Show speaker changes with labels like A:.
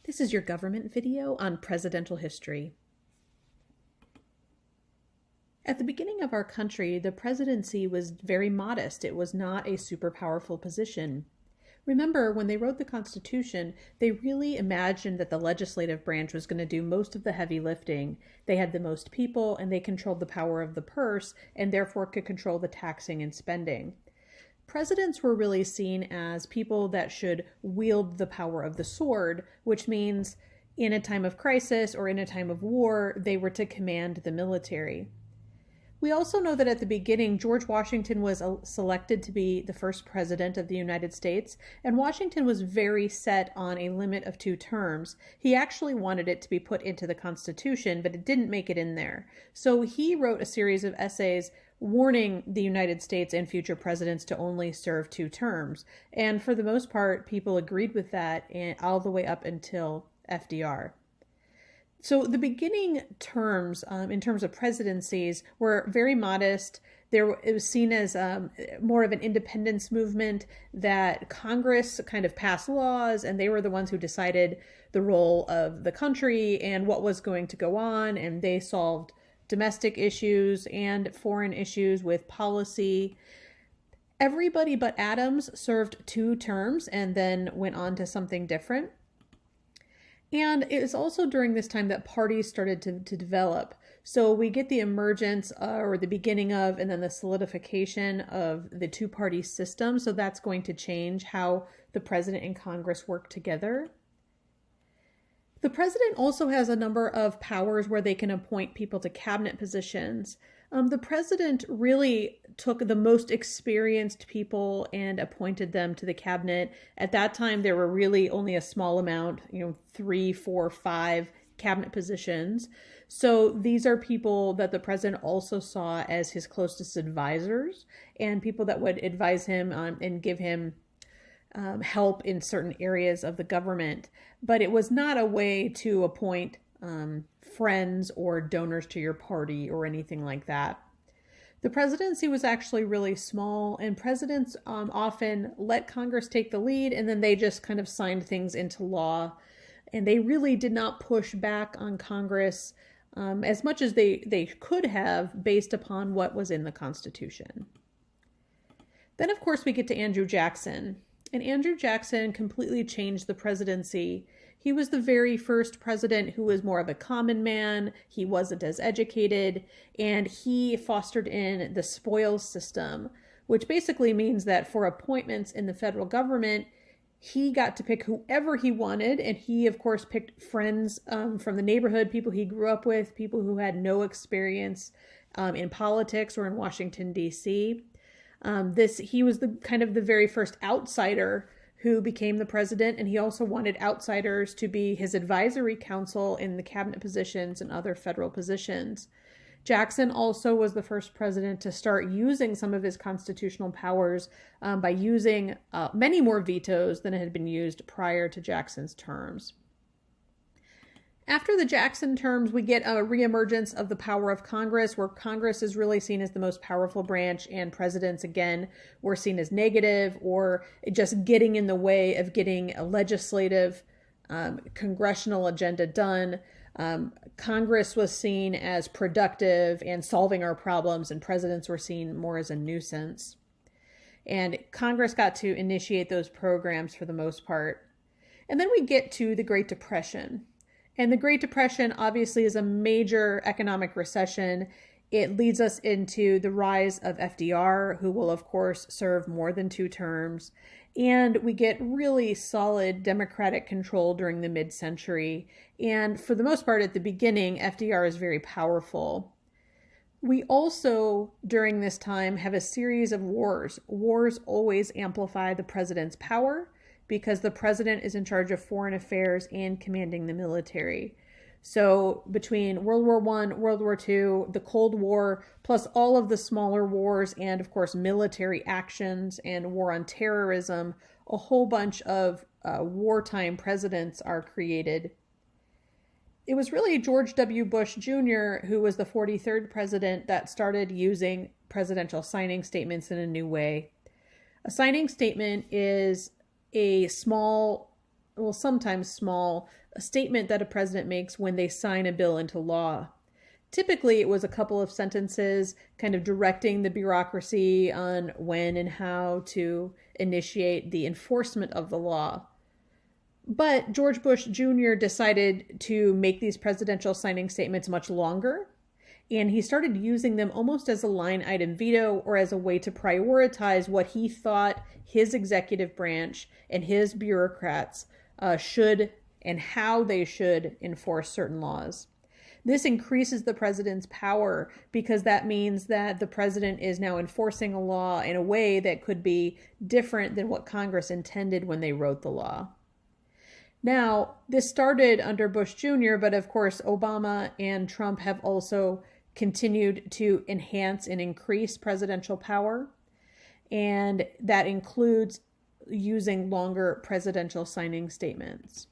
A: This is your government video on presidential history. At the beginning of our country, the presidency was very modest. It was not a super powerful position. Remember, when they wrote the Constitution, they really imagined that the legislative branch was going to do most of the heavy lifting. They had the most people, and they controlled the power of the purse, and therefore could control the taxing and spending. Presidents were really seen as people that should wield the power of the sword, which means in a time of crisis or in a time of war, they were to command the military. We also know that at the beginning, George Washington was selected to be the first president of the United States, and Washington was very set on a limit of 2 terms. He actually wanted it to be put into the Constitution, but it didn't make it in there. So he wrote a series of essays warning the United States and future presidents to only serve 2 terms. And for the most part, people agreed with that all the way up until FDR. So the beginning terms, in terms of presidencies, were very modest. It was seen as more of an independence movement, that Congress kind of passed laws, and they were the ones who decided the role of the country and what was going to go on, and they solved domestic issues and foreign issues with policy. Everybody but Adams served 2 terms and then went on to something different. And it was also during this time that parties started to develop. So we get the emergence or the beginning of, and then the solidification of the 2-party system. So that's going to change how the president and Congress work together. The president also has a number of powers where they can appoint people to cabinet positions. The president really took the most experienced people and appointed them to the cabinet. At that time, there were really only a small amount, 3, 4, 5 cabinet positions. So these are people that the president also saw as his closest advisors and people that would advise him and give him help in certain areas of the government. But it was not a way to appoint friends or donors to your party or anything like that. The presidency was actually really small, and presidents often let Congress take the lead, and then they just kind of signed things into law. And they really did not push back on Congress as much as they could have based upon what was in the Constitution. Then, of course, we get to Andrew Jackson. And Andrew Jackson completely changed the presidency. He was the very first president who was more of a common man. He wasn't as educated, and he fostered in the spoils system, which basically means that for appointments in the federal government, he got to pick whoever he wanted. And he, of course, picked friends from the neighborhood, people he grew up with, people who had no experience in politics or in Washington, D.C. He was the very first outsider who became the president, and he also wanted outsiders to be his advisory council in the cabinet positions and other federal positions. Jackson also was the first president to start using some of his constitutional powers by using many more vetoes than had been used prior to Jackson's terms. After the Jackson terms, we get a reemergence of the power of Congress, where Congress is really seen as the most powerful branch, and presidents, again, were seen as negative or just getting in the way of getting a legislative congressional agenda done. Congress was seen as productive and solving our problems, and presidents were seen more as a nuisance. And Congress got to initiate those programs for the most part. And then we get to the Great Depression. And the Great Depression obviously is a major economic recession. It leads us into the rise of FDR, who will, of course, serve more than 2 terms. And we get really solid Democratic control during the mid-century. And for the most part, at the beginning, FDR is very powerful. We also, during this time, have a series of wars. Wars always amplify the president's power, because the president is in charge of foreign affairs and commanding the military. So between World War I, World War II, the Cold War, plus all of the smaller wars, and of course military actions and war on terrorism, a whole bunch of wartime presidents are created. It was really George W. Bush Jr., who was the 43rd president, that started using presidential signing statements in a new way. A signing statement is a small well, sometimes small, a statement that a president makes when they sign a bill into law. Typically, it was a couple of sentences kind of directing the bureaucracy on when and how to initiate the enforcement of the law. But George Bush Jr. decided to make these presidential signing statements much longer, and he started using them almost as a line item veto or as a way to prioritize what he thought his executive branch and his bureaucrats should and how they should enforce certain laws. This increases the president's power because that means that the president is now enforcing a law in a way that could be different than what Congress intended when they wrote the law. Now, this started under Bush Jr., but of course, Obama and Trump have also continued to enhance and increase presidential power, and that includes using longer presidential signing statements.